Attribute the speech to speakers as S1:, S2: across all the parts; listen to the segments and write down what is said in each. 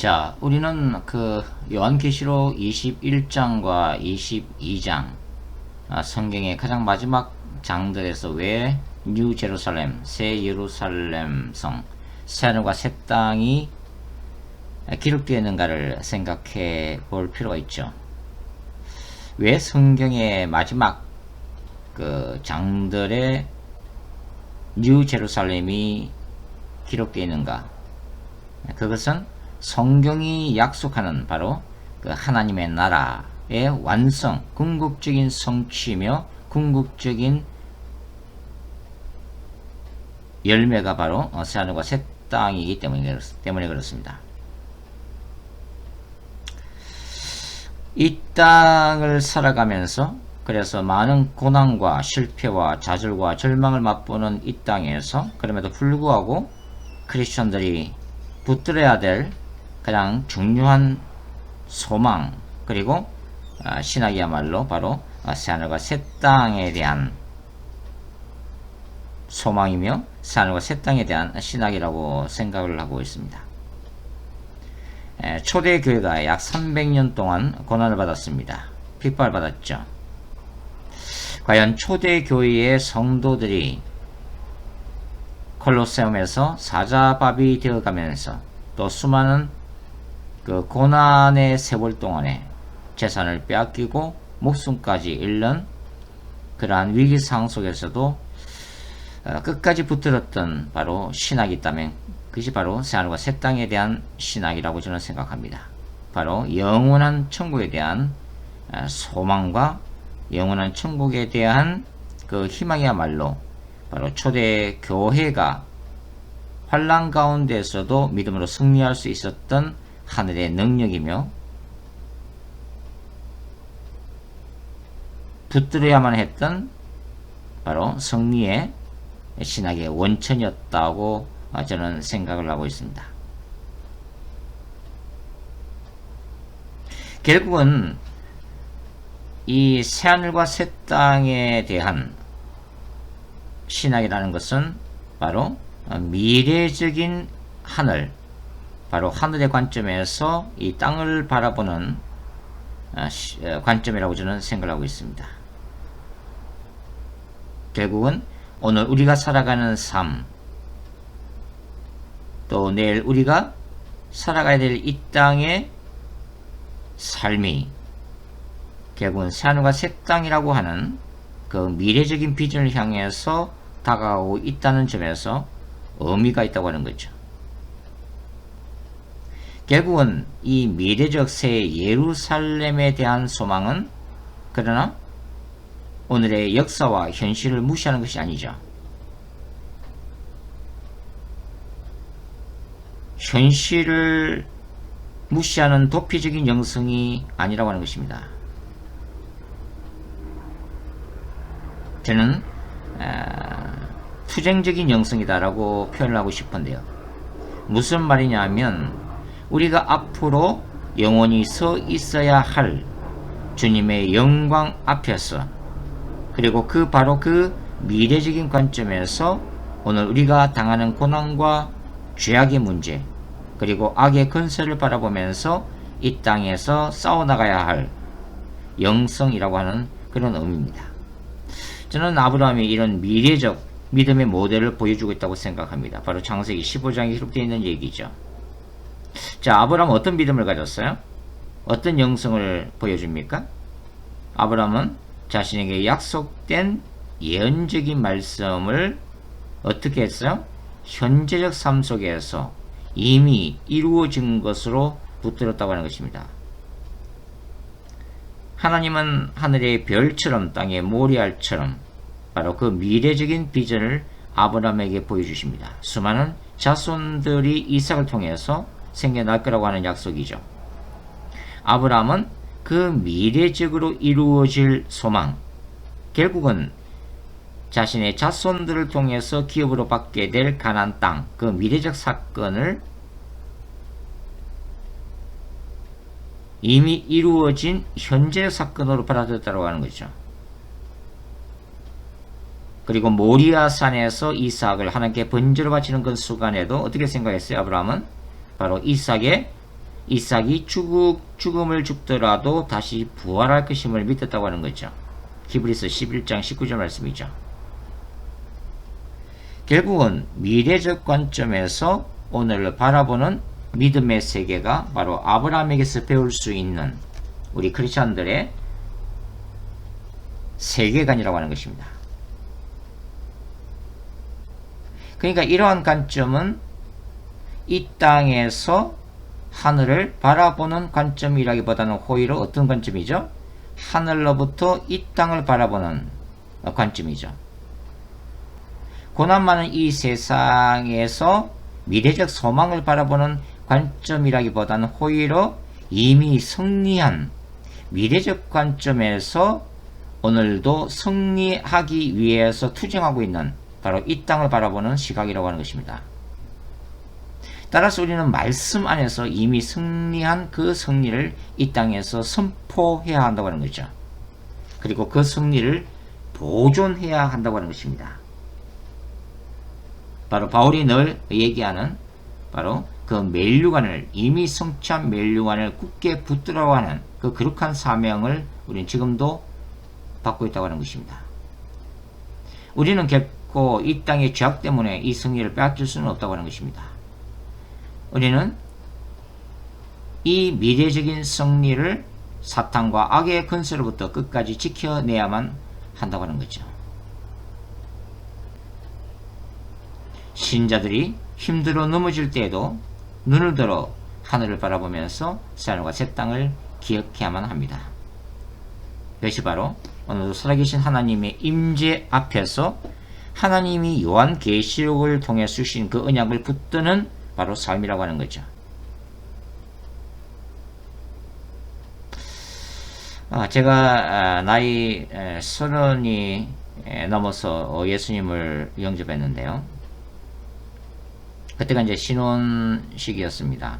S1: 자, 우리는 그 요한계시록 21장과 22장 성경의 가장 마지막 장들에서 왜 뉴 제루살렘, 새 예루살렘 성, 새하늘과 새 땅이 기록되어 있는가를 생각해 볼 필요가 있죠. 왜 성경의 마지막 그 장들에 뉴 제루살렘이 기록되어 있는가? 그것은 성경이 약속하는 바로 그 하나님의 나라의 완성, 궁극적인 성취며 궁극적인 열매가 바로 새하늘과 새 땅이기 때문에 그렇습니다. 이 땅을 살아가면서 그래서 많은 고난과 실패와 좌절과 절망을 맛보는 이 땅에서 그럼에도 불구하고 크리스천들이 붙들어야 될 가장 중요한 소망 그리고 신학이야말로 바로 새하늘과 새 땅에 대한 소망이며 새하늘과 새 땅에 대한 신학이라고 생각을 하고 있습니다. 초대교회가 약 300년 동안 고난을 받았습니다. 핍박을 받았죠. 과연 초대교회의 성도들이 콜로세움에서 사자밥이 되어가면서 또 수많은 그 고난의 세월 동안에 재산을 빼앗기고 목숨까지 잃는 그러한 위기상황 속에서도 끝까지 붙들었던 바로 신학이 있다면 그것이 바로 새하늘과 새 땅에 대한 신학이라고 저는 생각합니다. 바로 영원한 천국에 대한 소망과 영원한 천국에 대한 그 희망이야말로 바로 초대 교회가 환난 가운데서도 믿음으로 승리할 수 있었던 하늘의 능력이며 붙들어야만 했던 바로 승리의 신학의 원천이었다고 저는 생각을 하고 있습니다. 결국은 이 새하늘과 새 땅에 대한 신학이라는 것은 바로 미래적인 하늘, 바로 하늘의 관점에서 이 땅을 바라보는 관점이라고 저는 생각하고 있습니다. 결국은 오늘 우리가 살아가는 삶, 또 내일 우리가 살아가야 될 이 땅의 삶이 결국은 새하늘과 새 땅이라고 하는 그 미래적인 비전을 향해서 다가오고 있다는 점에서 의미가 있다고 하는 거죠. 결국은 이 미래적 새 예루살렘에 대한 소망은 그러나 오늘의 역사와 현실을 무시하는 것이 아니죠. 현실을 무시하는 도피적인 영성이 아니라고 하는 것입니다. 저는 투쟁적인 영성이다라고 표현을 하고 싶은데요. 무슨 말이냐 하면 우리가 앞으로 영원히 서 있어야 할 주님의 영광 앞에서 그리고 바로 그 미래적인 관점에서 오늘 우리가 당하는 고난과 죄악의 문제 그리고 악의 건설을 바라보면서 이 땅에서 싸워나가야 할 영성이라고 하는 그런 의미입니다. 저는 아브라함이 이런 미래적 믿음의 모델을 보여주고 있다고 생각합니다. 바로 창세기 15장에 기록되어 있는 얘기죠. 자, 아브라함은 어떤 믿음을 가졌어요? 어떤 영성을 보여줍니까? 아브라함은 자신에게 약속된 예언적인 말씀을 어떻게 했어요? 현재적 삶 속에서 이미 이루어진 것으로 붙들었다고 하는 것입니다. 하나님은 하늘의 별처럼 땅의 모래알처럼 바로 그 미래적인 비전을 아브라함에게 보여주십니다. 수많은 자손들이 이삭을 통해서 생겨날 거라고 하는 약속이죠. 아브라함은 그 미래적으로 이루어질 소망, 결국은 자신의 자손들을 통해서 기업으로 받게 될 가나안 땅, 그 미래적 사건을 이미 이루어진 현재 사건으로 받아들였다고 하는 거죠. 그리고 모리아 산에서 이삭을 하나님께 번제로 바치는 그 순간에도 어떻게 생각했어요? 아브라함은 바로 이삭의 이삭이 죽음을 죽더라도 다시 부활할 것임을 믿었다고 하는 거죠. 히브리서 11장 19절 말씀이죠. 결국은 미래적 관점에서 오늘을 바라보는 믿음의 세계가 바로 아브라함에게서 배울 수 있는 우리 크리스찬들의 세계관이라고 하는 것입니다. 그러니까 이러한 관점은 이 땅에서 하늘을 바라보는 관점이라기보다는 오히려 어떤 관점이죠? 하늘로부터 이 땅을 바라보는 관점이죠. 고난 많은 이 세상에서 미래적 소망을 바라보는 관점이라기보다는 오히려 이미 승리한 미래적 관점에서 오늘도 승리하기 위해서 투쟁하고 있는 바로 이 땅을 바라보는 시각이라고 하는 것입니다. 따라서 우리는 말씀 안에서 이미 승리한 그 승리를 이 땅에서 선포해야 한다고 하는 거죠. 그리고 그 승리를 보존해야 한다고 하는 것입니다. 바로 바울이 늘 얘기하는 바로 그 멸류관을 이미 성취한 멸류관을 굳게 붙들어 하는 그 거룩한 사명을 우리는 지금도 받고 있다고 하는 것입니다. 우리는 결코 이 땅의 죄악 때문에 이 승리를 빼앗길 수는 없다고 하는 것입니다. 우리는 이 미래적인 승리를 사탄과 악의 근세로부터 끝까지 지켜내야만 한다고 하는 거죠. 신자들이 힘들어 넘어질 때에도 눈을 들어 하늘을 바라보면서 새하늘과 새 땅을 기억해야만 합니다. 이것이 바로 오늘도 살아계신 하나님의 임재 앞에서 하나님이 요한계시록을 통해 주신 그 언약을 붙드는 바로 삶이라고 하는 거죠. 제가 나이 30이 넘어서 예수님을 영접했는데요. 그때가 이제 신혼식이었습니다.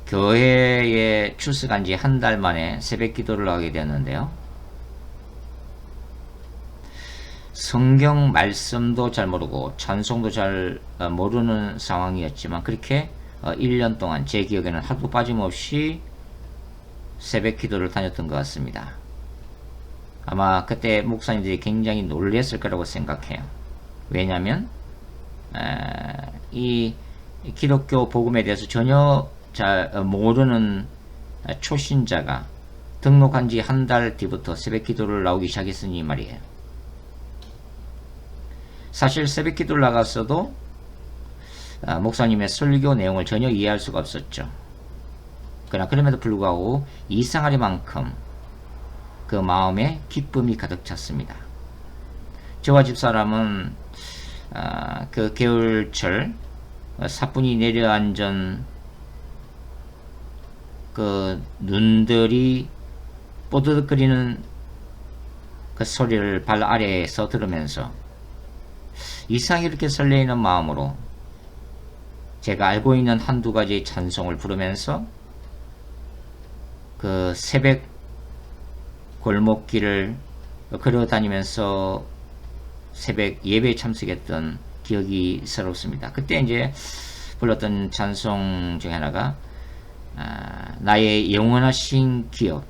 S1: 교회에 출석한 지 한 달 만에 새벽 기도를 하게 되었는데요. 성경 말씀도 잘 모르고 찬송도 잘 모르는 상황이었지만 그렇게 1년 동안 제 기억에는 하루도 빠짐없이 새벽 기도를 다녔던 것 같습니다. 아마 그때 목사님들이 굉장히 놀랐을 거라고 생각해요. 왜냐하면 이 기독교 복음에 대해서 전혀 잘 모르는 초신자가 등록한 지 한 달 뒤부터 새벽 기도를 나오기 시작했으니 말이에요. 사실 새벽 기도를 나갔어도 목사님의 설교 내용을 전혀 이해할 수가 없었죠. 그러나 그럼에도 불구하고 이상하리만큼 그 마음에 기쁨이 가득 찼습니다. 저와 집사람은 그 겨울철 사뿐히 내려앉은 그 눈들이 뽀드득거리는 그 소리를 발 아래에서 들으면서 이상하게 이렇게 설레이는 마음으로 제가 알고 있는 한두 가지 찬송을 부르면서 그 새벽 골목길을 걸어다니면서 새벽 예배에 참석했던 기억이 새롭습니다. 그때 이제 불렀던 찬송 중에 하나가 나의 영원하신 기업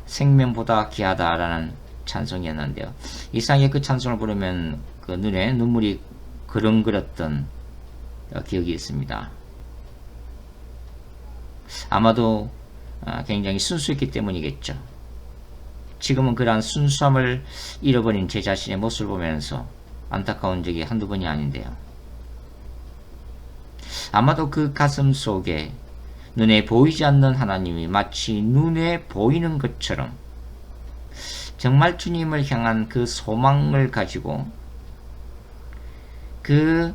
S1: 생명보다 귀하다라는 찬송이었는데요. 이상하게 그 찬송을 부르면 그 눈에 눈물이 그렁그렸던 기억이 있습니다. 아마도 굉장히 순수했기 때문이겠죠. 지금은 그러한 순수함을 잃어버린 제 자신의 모습을 보면서 안타까운 적이 한두 번이 아닌데요. 아마도 그 가슴 속에 눈에 보이지 않는 하나님이 마치 눈에 보이는 것처럼 정말 주님을 향한 그 소망을 가지고 그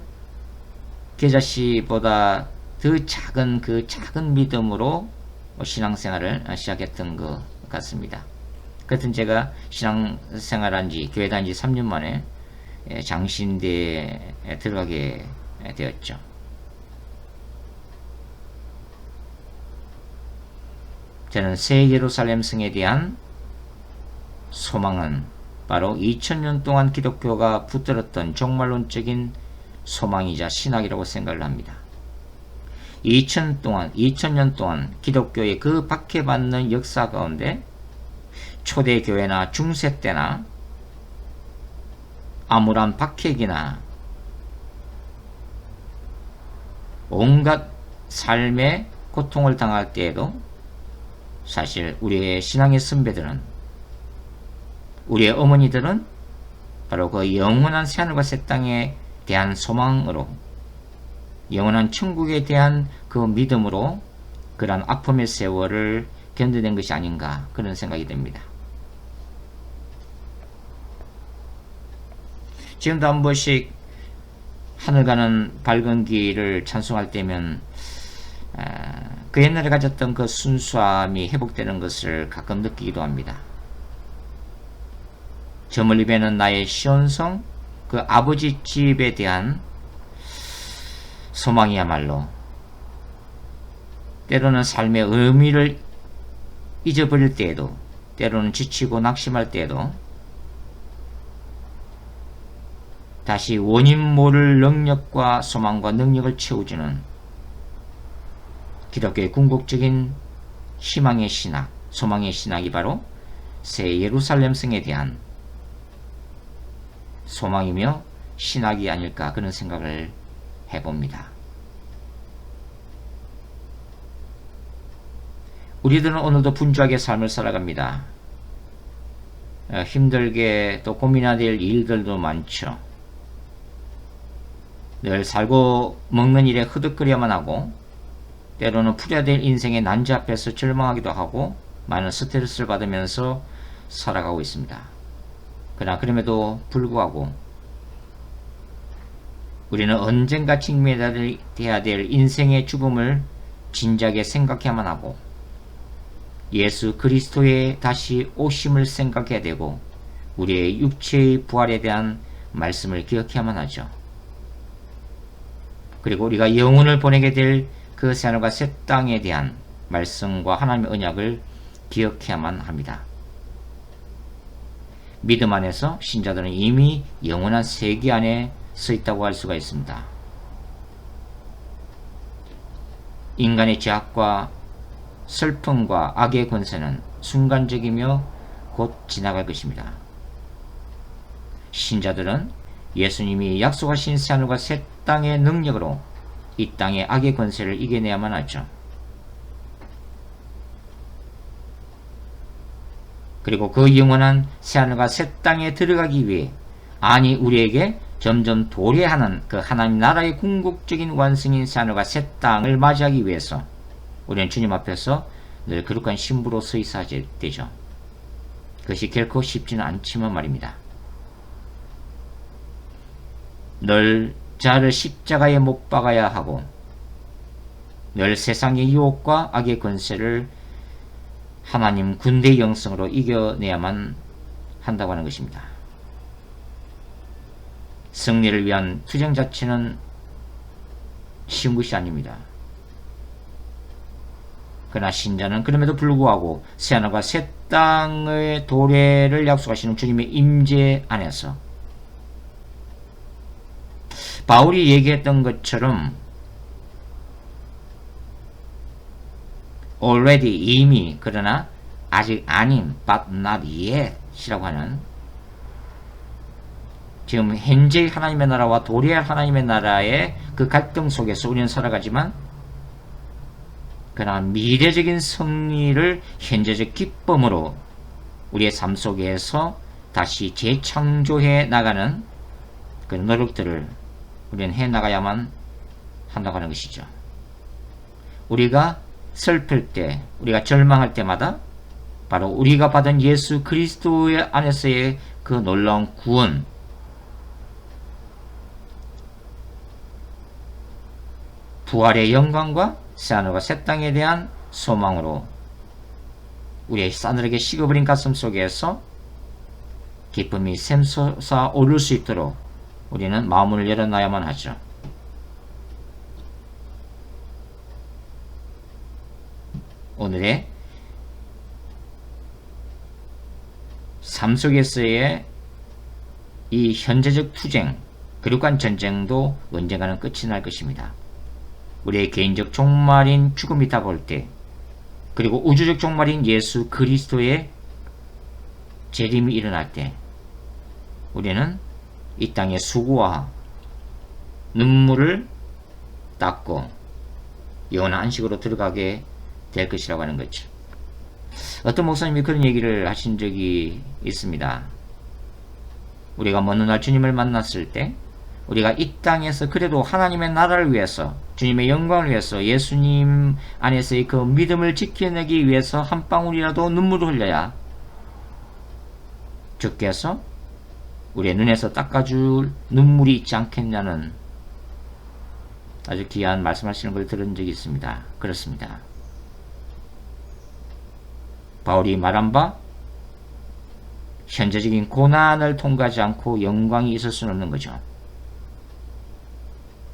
S1: 계자씨보다 더 작은 그 작은 믿음으로 신앙생활을 시작했던 것 같습니다. 그랬던 제가 신앙생활한 지 교회 다닌 지 3년 만에 장신대에 들어가게 되었죠. 저는 새 예루살렘 성에 대한 소망은 바로 2000년 동안 기독교가 붙들었던 종말론적인 소망이자 신학이라고 생각을 합니다. 2000년 동안 기독교의 그 박해받는 역사 가운데 초대교회나 중세 때나 암울한 박해기나 온갖 삶의 고통을 당할 때에도 사실 우리의 신앙의 선배들은, 우리의 어머니들은 바로 그 영원한 새하늘과 새 땅에 대한 소망으로, 영원한 천국에 대한 그 믿음으로 그러한 아픔의 세월을 견뎌낸 것이 아닌가, 그런 생각이 듭니다. 지금도 한 번씩 하늘 가는 밝은 길을 찬송할 때면 그 옛날에 가졌던 그 순수함이 회복되는 것을 가끔 느끼기도 합니다. 저 멀리 배는 나의 시온성, 그 아버지 집에 대한 소망이야말로 때로는 삶의 의미를 잊어버릴 때에도, 때로는 지치고 낙심할 때에도 다시 원인 모를 능력과 소망과 능력을 채워주는 기독교의 궁극적인 희망의 신학, 소망의 신학이 바로 새 예루살렘 성에 대한 소망이며 신학이 아닐까, 그런 생각을 해봅니다. 우리들은 오늘도 분주하게 삶을 살아갑니다. 힘들게 또 고민해야 될 일들도 많죠. 늘 살고 먹는 일에 흐득거려야만 하고, 때로는 풀어야 될 인생의 난제 앞에서 절망하기도 하고 많은 스트레스를 받으면서 살아가고 있습니다. 그러나 그럼에도 불구하고 우리는 언젠가 직면해야 될 인생의 죽음을 진지하게 생각해야만 하고, 예수 그리스도의 다시 오심을 생각해야 되고, 우리의 육체의 부활에 대한 말씀을 기억해야만 하죠. 그리고 우리가 영혼을 보내게 될 그 새하늘과 새 땅에 대한 말씀과 하나님의 언약을 기억해야만 합니다. 믿음 안에서 신자들은 이미 영원한 세계 안에 서 있다고 할 수가 있습니다. 인간의 죄악과 슬픔과 악의 권세는 순간적이며 곧 지나갈 것입니다. 신자들은 예수님이 약속하신 새하늘과 새 땅의 능력으로 이 땅의 악의 권세를 이겨내야만 하죠. 그리고 그 영원한 새하늘과 새 땅에 들어가기 위해, 아니 우리에게 점점 도래하는 그 하나님 나라의 궁극적인 완성인 새하늘과 새 땅을 맞이하기 위해서 우리는 주님 앞에서 늘 거룩한 신부로 서 있어야 되죠. 그것이 결코 쉽지는 않지만 말입니다. 늘 자를 십자가에 못 박아야 하고, 늘 세상의 유혹과 악의 권세를 하나님 군대의 영성으로 이겨내야만 한다고 하는 것입니다. 승리를 위한 투쟁 자체는 쉬운 것이 아닙니다. 그러나 신자는 그럼에도 불구하고 새하늘과 새 땅의 도래를 약속하시는 주님의 임재 안에서 바울이 얘기했던 것처럼 already, 이미, 그러나 아직 아닌 but not yet 이라고 하는, 지금 현재 하나님의 나라와 도래할 하나님의 나라의 그 갈등 속에서 우리는 살아가지만, 그러나 미래적인 승리를 현재적 기쁨으로 우리의 삶 속에서 다시 재창조해 나가는 그 노력들을 우리는 해나가야만 한다고 하는 것이죠. 우리가 슬플 때, 우리가 절망할 때마다 바로 우리가 받은 예수 그리스도의 안에서의 그 놀라운 구원, 부활의 영광과 새하늘과 새 땅에 대한 소망으로 우리의 싸늘하게 식어버린 가슴 속에서 기쁨이 샘솟아 오를 수 있도록 우리는 마음을 열어놔야만 하죠. 오늘의 삶 속에서의 이 현재적 투쟁, 거룩한 전쟁도 언젠가는 끝이 날 것입니다. 우리의 개인적 종말인 죽음이 다가올 때, 그리고 우주적 종말인 예수 그리스도의 재림이 일어날 때, 우리는 이 땅의 수고와 눈물을 닦고 영원한 안식으로 들어가게 될 것이라고 하는 거죠. 어떤 목사님이 그런 얘기를 하신 적이 있습니다. 우리가 먼 날 주님을 만났을 때 우리가 이 땅에서 그래도 하나님의 나라를 위해서, 주님의 영광을 위해서, 예수님 안에서의 그 믿음을 지켜내기 위해서 한 방울이라도 눈물을 흘려야 주께서 우리의 눈에서 닦아줄 눈물이 있지 않겠냐는 아주 귀한 말씀하시는 걸 들은 적이 있습니다. 그렇습니다. 바울이 말한 바 현재적인 고난을 통과하지 않고 영광이 있을 수는 없는 거죠.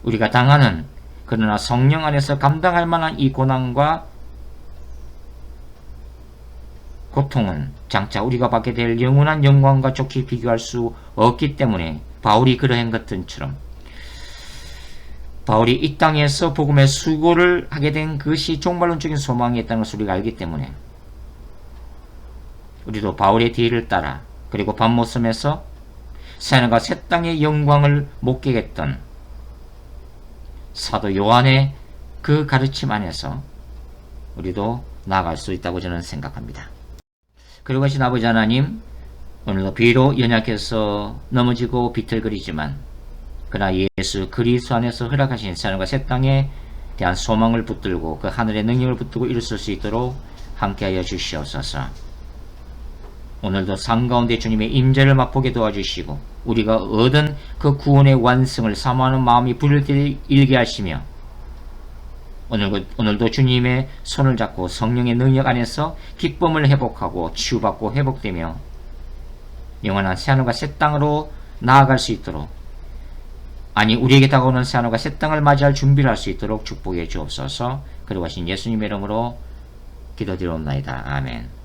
S1: 우리가 당하는, 그러나 성령 안에서 감당할 만한 이 고난과 고통은 장차 우리가 받게 될 영원한 영광과 좋게 비교할 수 없기 때문에 바울이 그러한 것들처럼 바울이 이 땅에서 복음의 수고를 하게 된 그것이 종말론적인 소망이 있다는 것을 우리가 알기 때문에 우리도 바울의 뒤를 따라, 그리고 밤모섬에서 새하늘과 새 땅의 영광을 목격했던 사도 요한의 그 가르침 안에서 우리도 나아갈 수 있다고 저는 생각합니다. 그리고 하신 아버지 하나님, 오늘도 비록 연약해서 넘어지고 비틀거리지만 그러나 예수 그리스도 안에서 허락하신 새하늘과 새 땅에 대한 소망을 붙들고 그 하늘의 능력을 붙들고 이룰 수 있도록 함께하여 주시옵소서. 오늘도 삶 가운데 주님의 임재를 맛보게 도와주시고 우리가 얻은 그 구원의 완성을 사모하는 마음이 불을 일게 하시며 오늘도 주님의 손을 잡고 성령의 능력 안에서 기쁨을 회복하고 치유받고 회복되며 영원한 새하늘과 새 땅으로 나아갈 수 있도록, 아니 우리에게 다가오는 새하늘과 새 땅을 맞이할 준비를 할 수 있도록 축복해 주옵소서. 그리고 하신 예수님의 이름으로 기도드리옵나이다. 아멘.